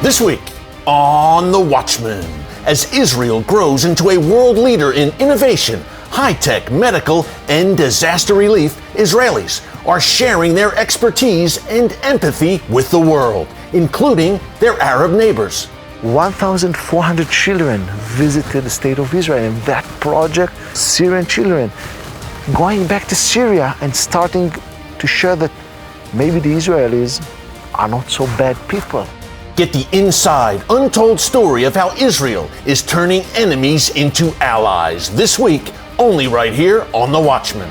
This week on The Watchman, as Israel grows into a world leader in innovation, high-tech, medical, and disaster relief, Israelis are sharing their expertise and empathy with the world, including their Arab neighbors. 1,400 children visited the state of Israel, and that project, Syrian children, going back to Syria and starting to show that maybe the Israelis are not so bad people. Get the inside, untold story of how Israel is turning enemies into allies this week, only right here on The Watchman.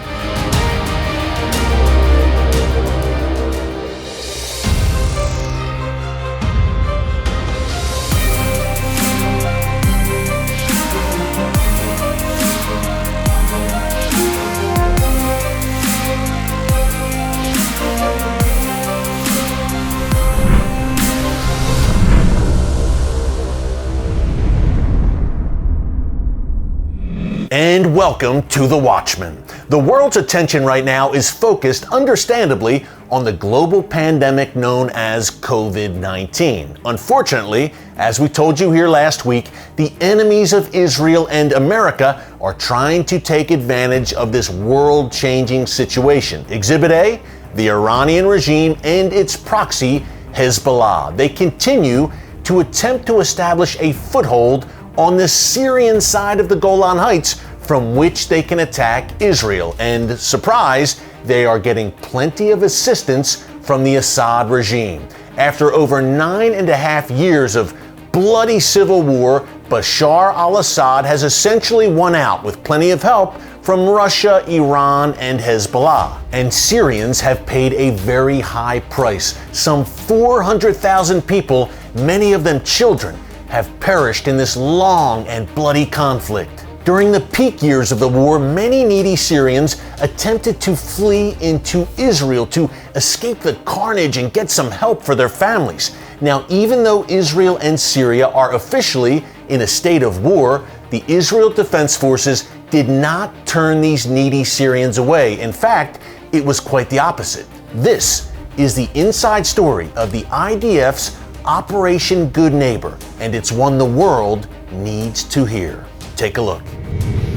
And welcome to The Watchman. The world's attention right now is focused, understandably, on the global pandemic known as COVID-19. Unfortunately, as we told you here last week, the enemies of Israel and America are trying to take advantage of this world-changing situation. Exhibit A, the Iranian regime and its proxy, Hezbollah. They continue to attempt to establish a foothold on the Syrian side of the Golan Heights, from which they can attack Israel. And surprise, they are getting plenty of assistance from the Assad regime. After over 9.5 years of bloody civil war, Bashar al-Assad has essentially won out with plenty of help from Russia, Iran, and Hezbollah. And Syrians have paid a very high price. Some 400,000 people, many of them children, have perished in this long and bloody conflict. During the peak years of the war, many needy Syrians attempted to flee into Israel to escape the carnage and get some help for their families. Now, even though Israel and Syria are officially in a state of war, the Israel Defense Forces did not turn these needy Syrians away. In fact, it was quite the opposite. This is the inside story of the IDF's Operation Good Neighbor, and it's one the world needs to hear. Take a look.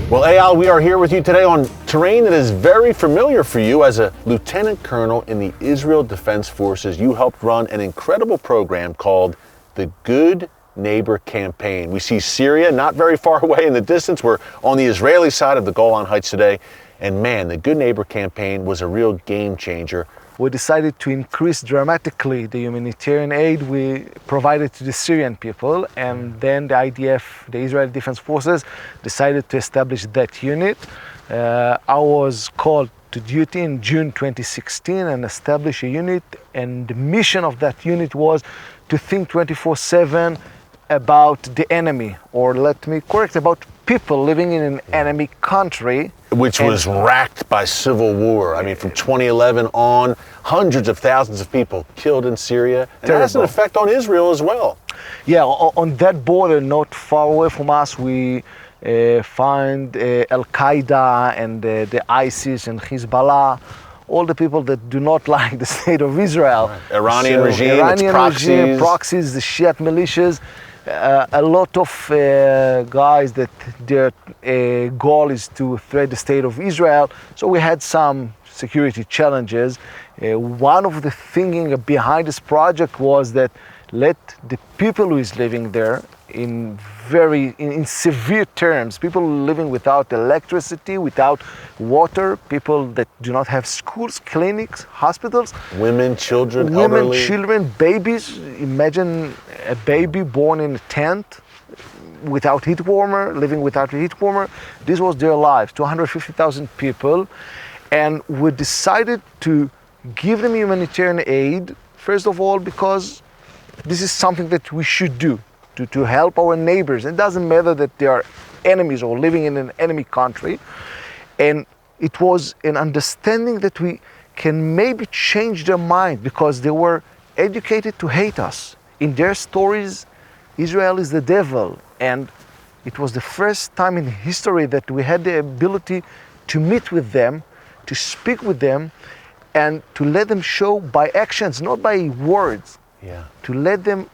Well, Eyal, we are here with you today on terrain that is very familiar for you. As a lieutenant colonel in the Israel Defense Forces, you helped run an incredible program called the Good Neighbor Campaign. We see Syria not very far away in the distance. We're on the Israeli side of the Golan Heights today. And man, the Good Neighbor Campaign was a real game changer. We decided to increase dramatically the humanitarian aid we provided to the Syrian people, and then the IDF, the Israeli Defense Forces, decided to establish that unit. I was called to duty in June 2016 and establish a unit, and the mission of that unit was to think 24/7 about the enemy, or let me correct, about people living in an enemy country. Which was racked by civil war. I mean, from 2011 on, hundreds of thousands of people killed in Syria. And that has an effect on Israel as well. Yeah, on that border, not far away from us, we find AL-QAEDA and the ISIS and Hezbollah, all the people that do not like the state of Israel. Right. Iranian regime, proxies, the Shiite militias. A lot of guys that their goal is to threat the state of Israel. So we had some security challenges. One of the thinking behind this project was that let the people who is living there in severe terms, people living without electricity, without water, people that do not have schools, clinics, hospitals. Women, children, elderly. Children, babies. Imagine a baby born in a tent without heat warmer, living without a heat warmer. This was their lives, 250,000 people. And we decided to give them humanitarian aid, first of all, because this is something that we should do. To help our neighbors. It doesn't matter that they are enemies or living in an enemy country. And it was an understanding that we can maybe change their mind, because they were educated to hate us. In their stories, Israel is the devil. And it was the first time in history that we had the ability to meet with them, to speak with them, and to let them show by actions, not by words, to let them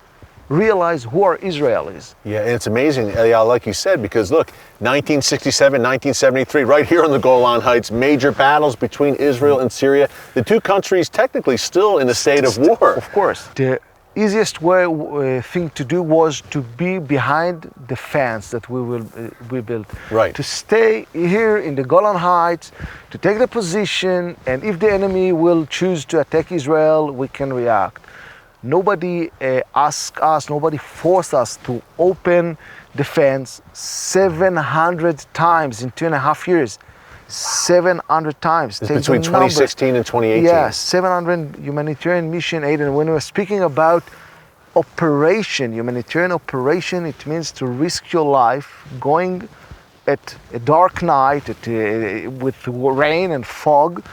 realize who are Israelis. Yeah, and it's amazing, Eyal, like you said, because look, 1967, 1973, right here on the Golan Heights, major battles between Israel and Syria. The two countries technically still in a state of war. Of course. The easiest thing to do was to be behind the fence that we built. Right. To stay here in the Golan Heights, to take the position, and if the enemy will choose to attack Israel, we can react. Nobody asked us, nobody forced us to open the fence 700 times in 2.5 years. 700 times. It's between 2016 and 2018. Yeah, 700 humanitarian mission aid. And when we're speaking about humanitarian operation, it means to risk your life going at a dark night with rain and fog,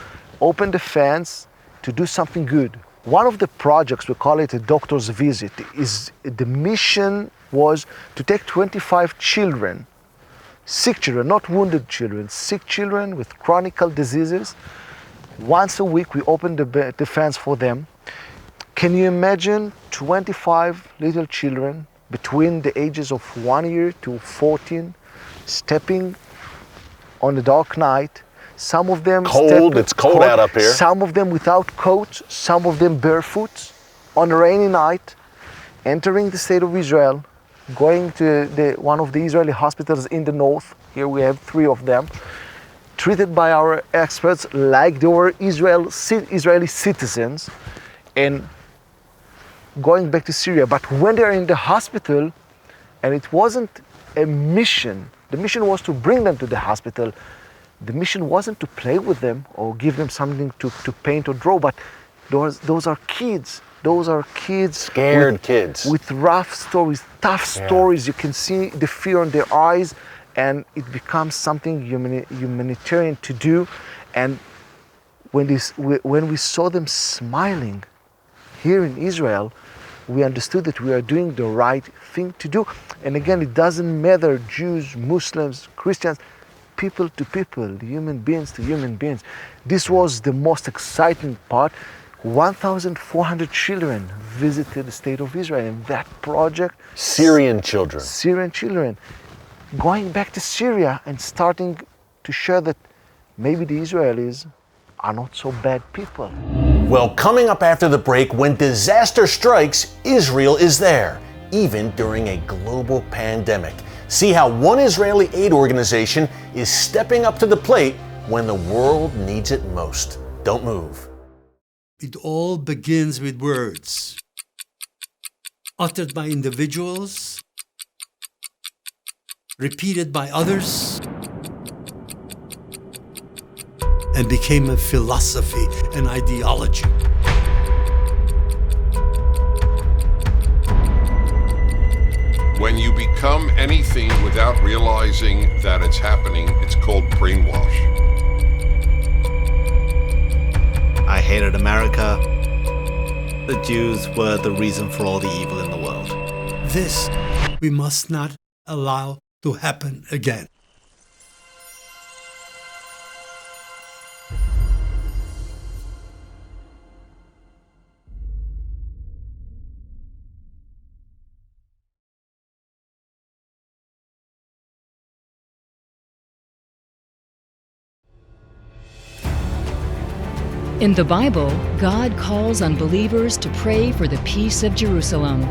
open the fence to do something good. One of the projects, we call it a doctor's visit, is the mission was to take 25 children, sick children, not wounded children, sick children with chronic diseases. Once a week we open the fence for them. Can you imagine 25 little children between the ages of 1 year to 14 stepping on a dark night? Some of them it's cold out up here. Some of them without coats, some of them barefoot on a rainy night, entering the state of Israel, going to one of the Israeli hospitals in the north. Here we have 3 of them, treated by our experts like they were Israeli citizens, and going back to Syria. But when they're in the hospital, and it wasn't a mission, the mission was to bring them to the hospital. The mission wasn't to play with them or give them something to paint or draw, but those are kids. Those are kids. Scared kids. With rough stories, tough stories. You can see the fear in their eyes, and it becomes something humanitarian to do. And when we saw them smiling here in Israel, we understood that we are doing the right thing to do. And again, it doesn't matter Jews, Muslims, Christians, people to people, human beings to human beings. This was the most exciting part. 1,400 children visited the state of Israel in that project. Syrian children. Going back to Syria and starting to show that maybe the Israelis are not so bad people. Well, coming up after the break, when disaster strikes, Israel is there, even during a global pandemic. See how one Israeli aid organization is stepping up to the plate when the world needs it most. Don't move. It all begins with words uttered by individuals, repeated by others, and became a philosophy, an ideology. When you become anything without realizing that it's happening, it's called brainwash. I hated America. The Jews were the reason for all the evil in the world. This we must not allow to happen again. In the Bible, God calls on believers to pray for the peace of Jerusalem.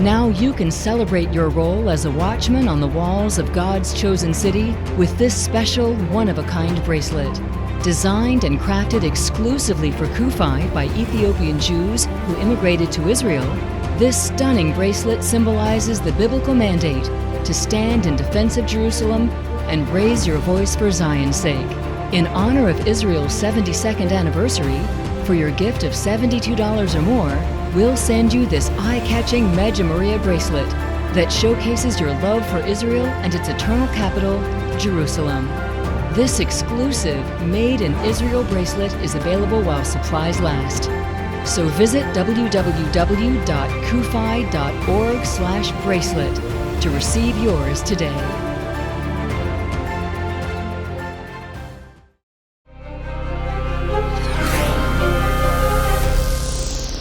Now you can celebrate your role as a watchman on the walls of God's chosen city with this special one-of-a-kind bracelet. Designed and crafted exclusively for Kufi by Ethiopian Jews who immigrated to Israel, this stunning bracelet symbolizes the biblical mandate to stand in defense of Jerusalem and raise your voice for Zion's sake. In honor of Israel's 72nd anniversary, for your gift of $72 or more, we'll send you this eye-catching Medja Maria bracelet that showcases your love for Israel and its eternal capital, Jerusalem. This exclusive Made in Israel bracelet is available while supplies last. So visit www.kufi.org/bracelet to receive yours today.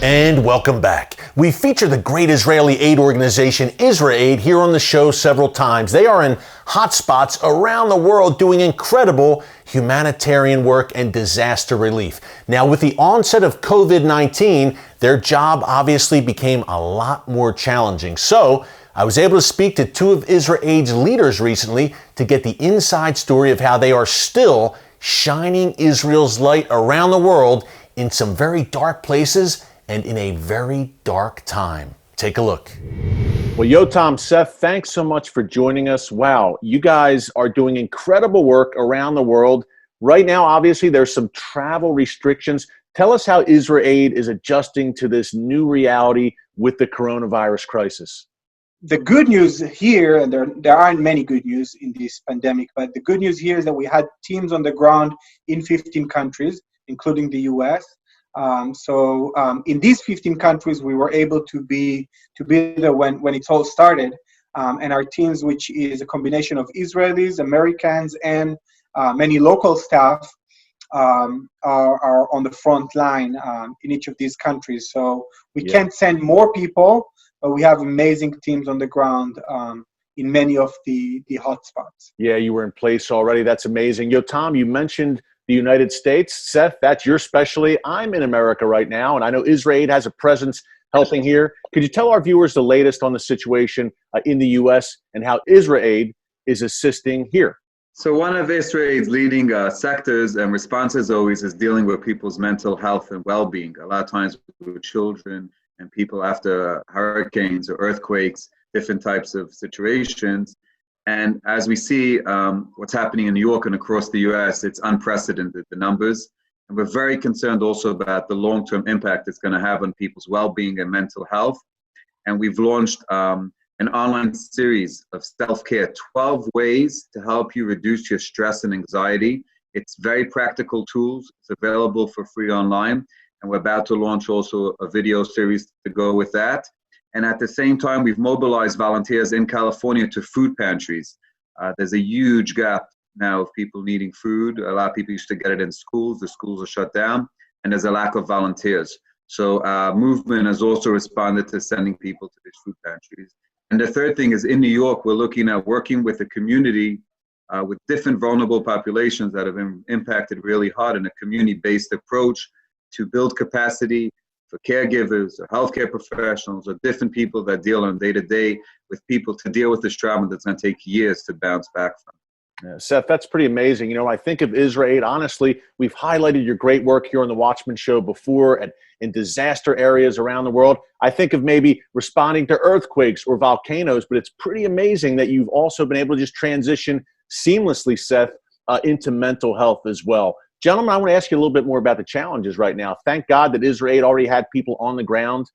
And welcome back. We feature the great Israeli aid organization IsraAid here on the show several times. They are in hotspots around the world doing incredible humanitarian work and disaster relief. Now, with the onset of COVID-19, their job obviously became a lot more challenging. So I was able to speak to two of IsraAid's leaders recently to get the inside story of how they are still shining Israel's light around the world in some very dark places and in a very dark time. Take a look. Well, Yotam, Seth, thanks so much for joining us. Wow, you guys are doing incredible work around the world. Right now, obviously, there's some travel restrictions. Tell us how IsraAid is adjusting to this new reality with the coronavirus crisis. The good news here, and there aren't many good news in this pandemic, but the good news here is that we had teams on the ground in 15 countries, including the US. In these 15 countries, we were able to be there when it all started. And our teams, which is a combination of Israelis, Americans, and many local staff, are on the front line in each of these countries. So we can't send more people, but we have amazing teams on the ground in many of the hotspots. Yeah, you were in place already. That's amazing. Yotam, you mentioned the United States. Seth, that's your specialty. I'm in America right now, and I know IsraAid has a presence helping here. Could you tell our viewers the latest on the situation in the U.S. and how IsraAid is assisting here? So one of IsraAid's leading sectors and responses always is dealing with people's mental health and well-being. A lot of times with children and people after hurricanes or earthquakes, different types of situations. And as we see what's happening in New York and across the US, it's unprecedented, the numbers. And we're very concerned also about the long-term impact it's going to have on people's well-being and mental health. And we've launched an online series of self-care, 12 ways to help you reduce your stress and anxiety. It's very practical tools. It's available for free online. And we're about to launch also a video series to go with that. And at the same time, we've mobilized volunteers in California to food pantries. There's a huge gap now of people needing food. A lot of people used to get it in schools. The schools are shut down, and there's a lack of volunteers. So movement has also responded to sending people to these food pantries. And the third thing is in New York, we're looking at working with the community with different vulnerable populations that have been impacted really hard in a community-based approach to build capacity for caregivers or healthcare professionals or different people that deal on day-to-day with people to deal with this trauma that's going to take years to bounce back from. Yeah, Seth, that's pretty amazing. You know, I think of IsraAid, honestly, we've highlighted your great work here on the Watchman Show before in disaster areas around the world. I think of maybe responding to earthquakes or volcanoes, but it's pretty amazing that you've also been able to just transition seamlessly, Seth, into mental health as well. Gentlemen, I want to ask you a little bit more about the challenges right now. Thank God that IsraAid already had people on the ground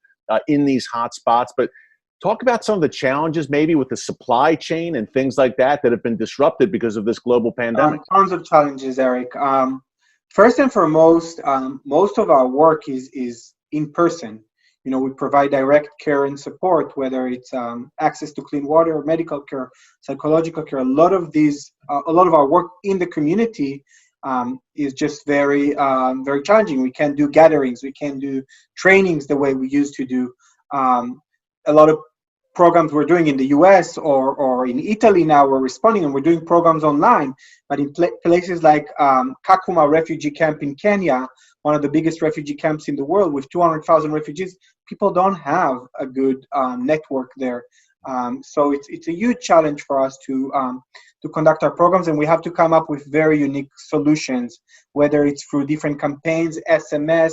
in these hot spots, but talk about some of the challenges maybe with the supply chain and things like that have been disrupted because of this global pandemic. Tons of challenges, Eric. First and foremost, most of our work is in person. You know, we provide direct care and support, whether it's access to clean water, medical care, psychological care. A lot of our work in the community is just very challenging. We can't do gatherings, we can't do trainings the way we used to do. A lot of programs we're doing in the US or in Italy now, we're responding and we're doing programs online. But in places like Kakuma refugee camp in Kenya, one of the biggest refugee camps in the world with 200,000 refugees, people don't have a good network there. So it's a huge challenge for us to conduct our programs, and we have to come up with very unique solutions, whether it's through different campaigns, SMS.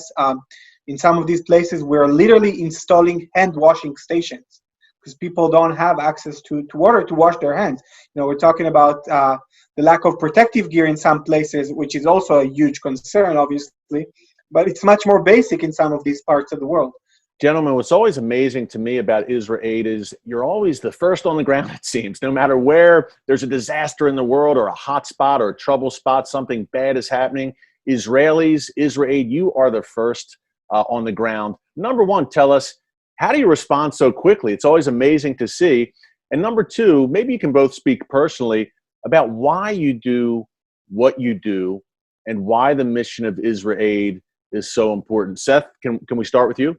In some of these places, we're literally installing hand washing stations because people don't have access to water to wash their hands. You know, we're talking about the lack of protective gear in some places, which is also a huge concern, obviously, but it's much more basic in some of these parts of the world. Gentlemen, what's always amazing to me about IsraAid is you're always the first on the ground, it seems. No matter where there's a disaster in the world or a hot spot or a trouble spot, something bad is happening, Israelis, IsraAid, you are the first on the ground. Number one, tell us, how do you respond so quickly? It's always amazing to see. And number two, maybe you can both speak personally about why you do what you do and why the mission of IsraAid is so important. Seth, can we start with you?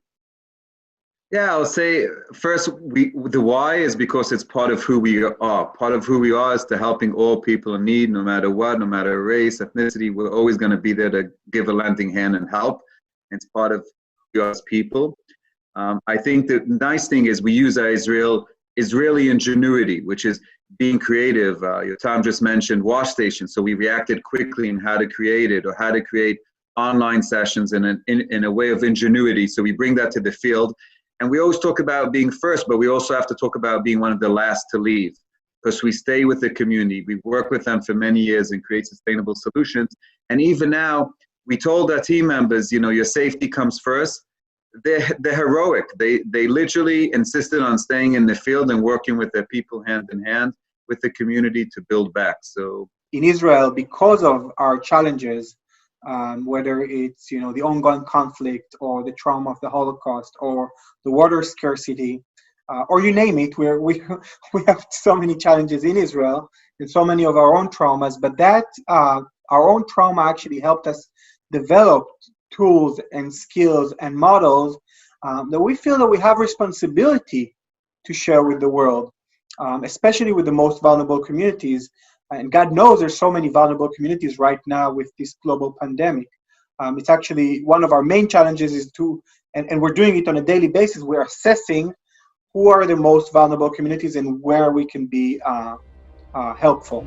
Yeah, I'll say first, the why is because it's part of who we are. Part of who we are is to helping all people in need, no matter what, no matter race, ethnicity. We're always going to be there to give a lending hand and help. It's part of who we are as people. I think the nice thing is we use our Israeli ingenuity, which is being creative. Tom just mentioned wash stations, so we reacted quickly in how to create it or how to create online sessions in a way of ingenuity. So we bring that to the field. And we always talk about being first, but we also have to talk about being one of the last to leave, because we stay with the community. We work with them for many years and create sustainable solutions. And even now, we told our team members, your safety comes first. They're heroic. They literally insisted on staying in the field and working with their people hand in hand with the community to build back. So in Israel, because of our challenges, whether it's the ongoing conflict or the trauma of the Holocaust or the water scarcity, or you name it, we have so many challenges in Israel and so many of our own traumas. But that our own trauma actually helped us develop tools and skills and models that we feel that we have responsibility to share with the world, especially with the most vulnerable communities. And God knows there's so many vulnerable communities right now with this global pandemic. It's actually one of our main challenges is and we're doing it on a daily basis. We're assessing who are the most vulnerable communities and where we can be helpful.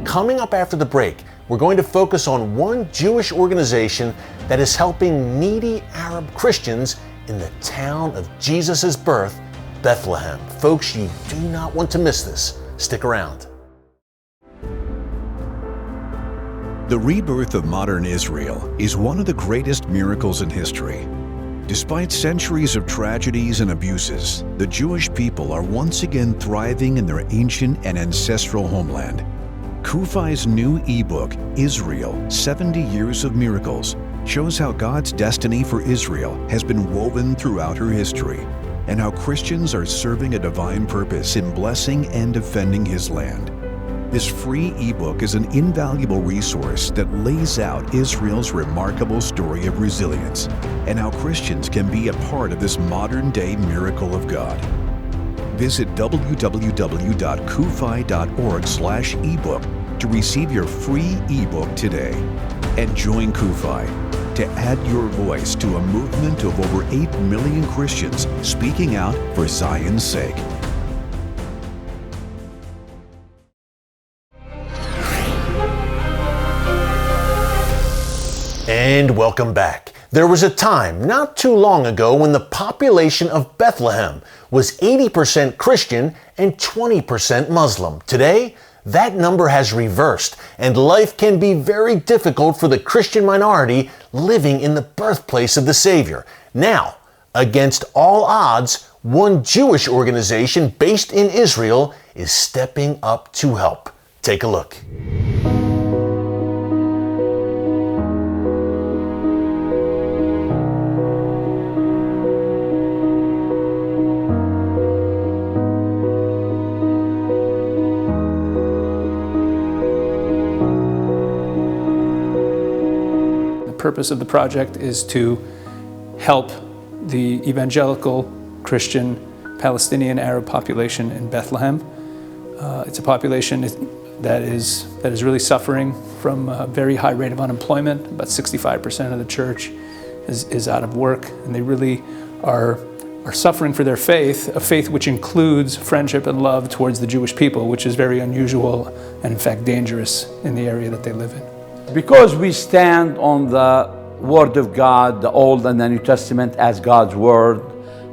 Coming up after the break, we're going to focus on one Jewish organization that is helping needy Arab Christians in the town of Jesus' birth, Bethlehem. Folks, you do not want to miss this. Stick around. The rebirth of modern Israel is one of the greatest miracles in history. Despite centuries of tragedies and abuses, the Jewish people are once again thriving in their ancient and ancestral homeland. QAEDA's new ebook, Israel, 70 Years of Miracles, shows how God's destiny for Israel has been woven throughout her history, and how Christians are serving a divine purpose in blessing and defending His land. This free ebook is an invaluable resource that lays out Israel's remarkable story of resilience and how Christians can be a part of this modern-day miracle of God. Visit www.qfi.org/ebook to receive your free ebook today. And join QAEDA to add your voice to a movement of over 8 million Christians speaking out for Zion's sake. And welcome back. There was a time not too long ago when the population of Bethlehem was 80% Christian and 20% Muslim. Today, that number has reversed, and life can be very difficult for the Christian minority living in the birthplace of the Savior. Now, against all odds, one Jewish organization based in Israel is stepping up to help. Take a look. The purpose of the project is to help the evangelical Christian Palestinian Arab population in Bethlehem. It's a population that is really suffering from a very high rate of unemployment. About 65% of the church is out of work, and they really are suffering for their faith, a faith which includes friendship and love towards the Jewish people, which is very unusual and in fact dangerous in the area that they live in. Because we stand on the Word of God, the Old and the New Testament, as God's Word,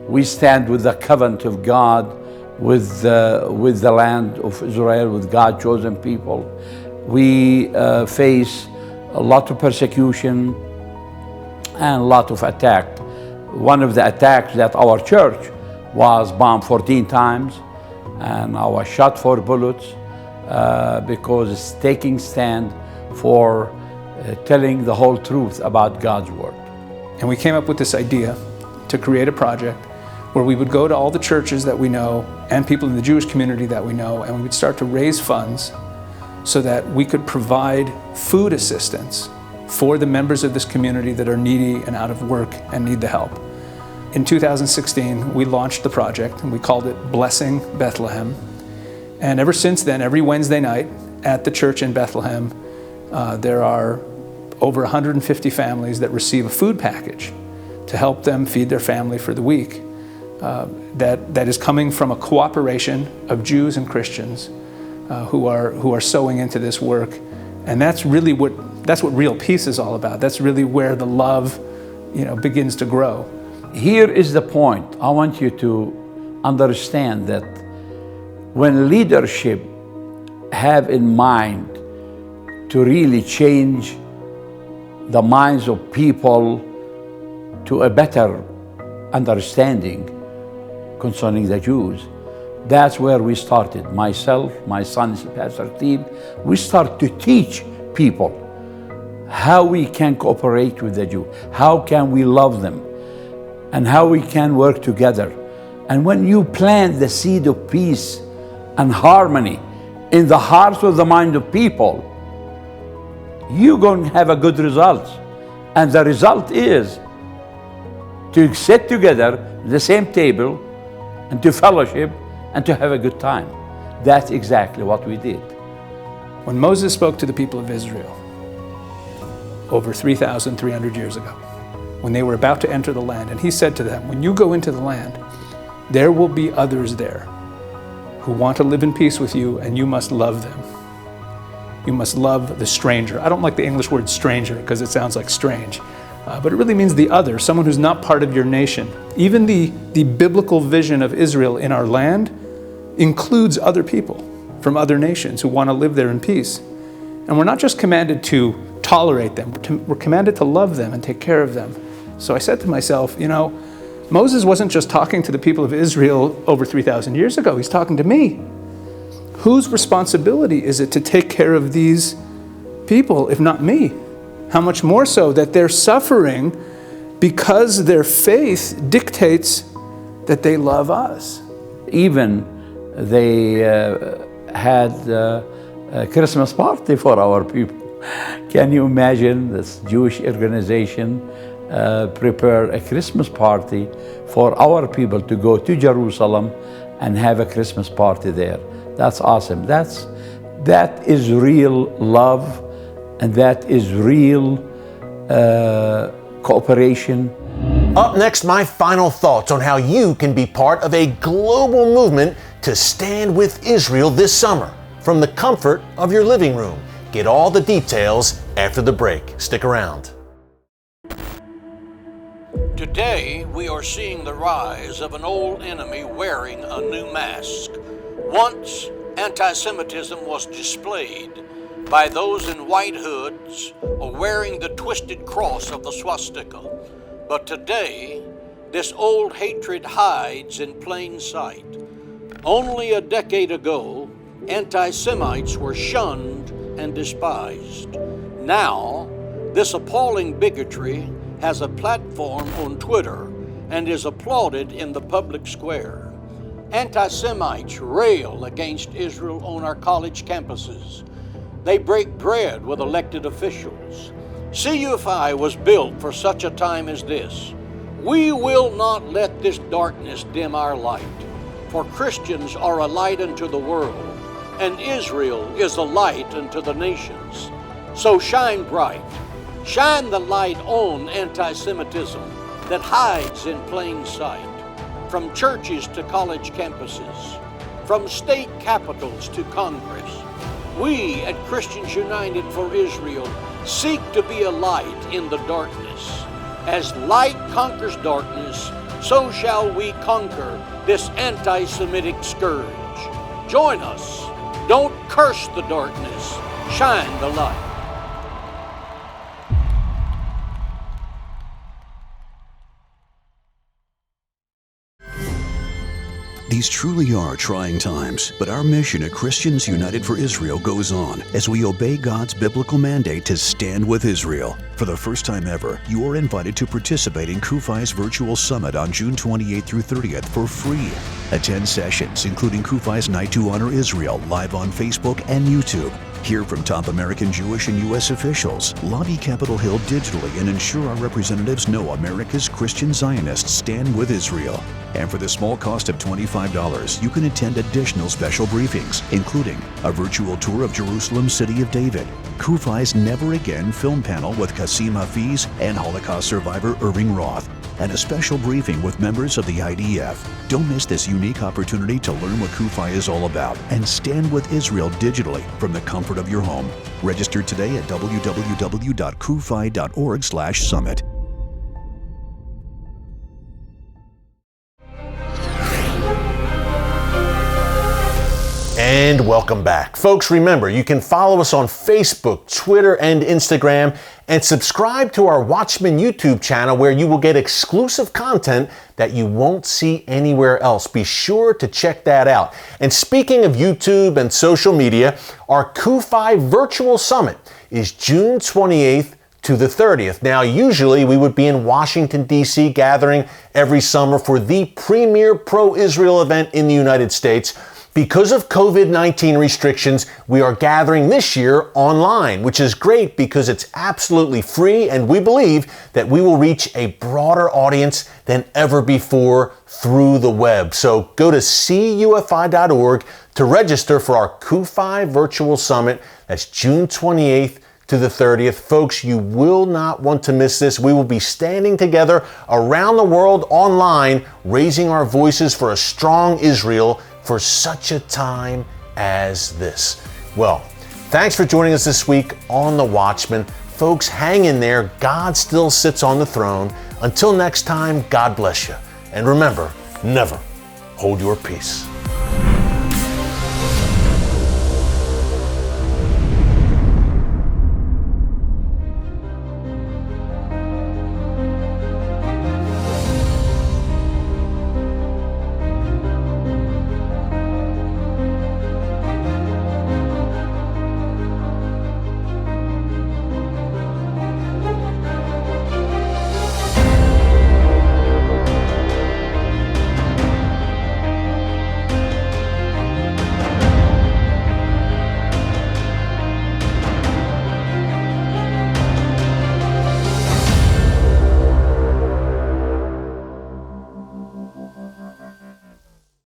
we stand with the covenant of God, with the land of Israel, with God's chosen people. We face a lot of persecution and a lot of attack. One of the attacks that our church was bombed 14 times, and I was shot 4 bullets because it's taking stand for telling the whole truth about God's Word. And we came up with this idea to create a project where we would go to all the churches that we know and people in the Jewish community that we know, and we would start to raise funds so that we could provide food assistance for the members of this community that are needy and out of work and need the help. In 2016, we launched the project, and we called it Blessing Bethlehem. And ever since then, every Wednesday night at the church in Bethlehem, there are over 150 families that receive a food package to help them feed their family for the week. That is coming from a cooperation of Jews and Christians who are sowing into this work. And that's what real peace is all about. That's really where the love, begins to grow. Here is the point. I want you to understand that when leadership have in mind to really change the minds of people to a better understanding concerning the Jews, that's where we started. Myself, my sons, Pastor Steve, we start to teach people how we can cooperate with the Jews, how can we love them, and how we can work together. And when you plant the seed of peace and harmony in the hearts of the mind of people, you're going to have a good result. And the result is to sit together at the same table and to fellowship and to have a good time. That's exactly what we did. When Moses spoke to the people of Israel over 3,300 years ago, when they were about to enter the land, and he said to them, when you go into the land, there will be others there who want to live in peace with you, and you must love them. You must love the stranger. I don't like the English word stranger because it sounds like strange, but it really means the other, someone who's not part of your nation. Even the biblical vision of Israel in our land includes other people from other nations who want to live there in peace. And we're not just commanded to tolerate them, we're commanded to love them and take care of them. So I said to myself, Moses wasn't just talking to the people of Israel over 3,000 years ago, he's talking to me. Whose responsibility is it to take care of these people, if not me? How much more so that they're suffering because their faith dictates that they love us. Even they had a Christmas party for our people. Can you imagine this Jewish organization prepare a Christmas party for our people to go to Jerusalem and have a Christmas party there? That's awesome. That is real love, and that is real cooperation. Up next, my final thoughts on how you can be part of a global movement to stand with Israel this summer from the comfort of your living room. Get all the details after the break. Stick around. Today, we are seeing the rise of an old enemy wearing a new mask. Once, anti-Semitism was displayed by those in white hoods or wearing the twisted cross of the swastika. But today, this old hatred hides in plain sight. Only a decade ago, anti-Semites were shunned and despised. Now, this appalling bigotry has a platform on Twitter and is applauded in the public square. Anti-Semites rail against Israel on our college campuses. They break bread with elected officials. CUFI was built for such a time as this. We will not let this darkness dim our light, for Christians are a light unto the world, and Israel is a light unto the nations. So shine bright. Shine the light on anti-Semitism that hides in plain sight. From churches to college campuses, from state capitals to Congress, we at Christians United for Israel seek to be a light in the darkness. As light conquers darkness, so shall we conquer this anti-Semitic scourge. Join us. Don't curse the darkness. Shine the light. These truly are trying times, but our mission at Christians United for Israel goes on as we obey God's biblical mandate to stand with Israel. For the first time ever, you are invited to participate in CUFI's virtual summit on June 28th through 30th for free. Attend sessions including CUFI's Night to Honor Israel live on Facebook and YouTube. Hear from top American Jewish and U.S. officials, lobby Capitol Hill digitally, and ensure our representatives know America's Christian Zionists stand with Israel. And for the small cost of $25, you can attend additional special briefings, including a virtual tour of Jerusalem City of David, CUFI's Never Again film panel with Qasim Hafiz and Holocaust survivor Irving Roth, and a special briefing with members of the IDF. Don't miss this unique opportunity to learn what CUFI is all about and stand with Israel digitally from the comfort of your home. Register today at www.cufi.org/summit. And welcome back. Folks, remember, you can follow us on Facebook, Twitter, and Instagram, and subscribe to our Watchman YouTube channel where you will get exclusive content that you won't see anywhere else. Be sure to check that out. And speaking of YouTube and social media, our CUFI Virtual Summit is June 28th to the 30th. Now, usually we would be in Washington, D.C. gathering every summer for the premier pro-Israel event in the United States. Because of COVID-19 restrictions, we are gathering this year online, which is great because it's absolutely free, and we believe that we will reach a broader audience than ever before through the web. So go to cufi.org to register for our CUFI Virtual Summit. That's June 28th to the 30th. Folks, you will not want to miss this. We will be standing together around the world online, raising our voices for a strong Israel for such a time as this. Well, thanks for joining us this week on The Watchman. Folks, hang in there. God still sits on the throne. Until next time, God bless you. And remember, never hold your peace.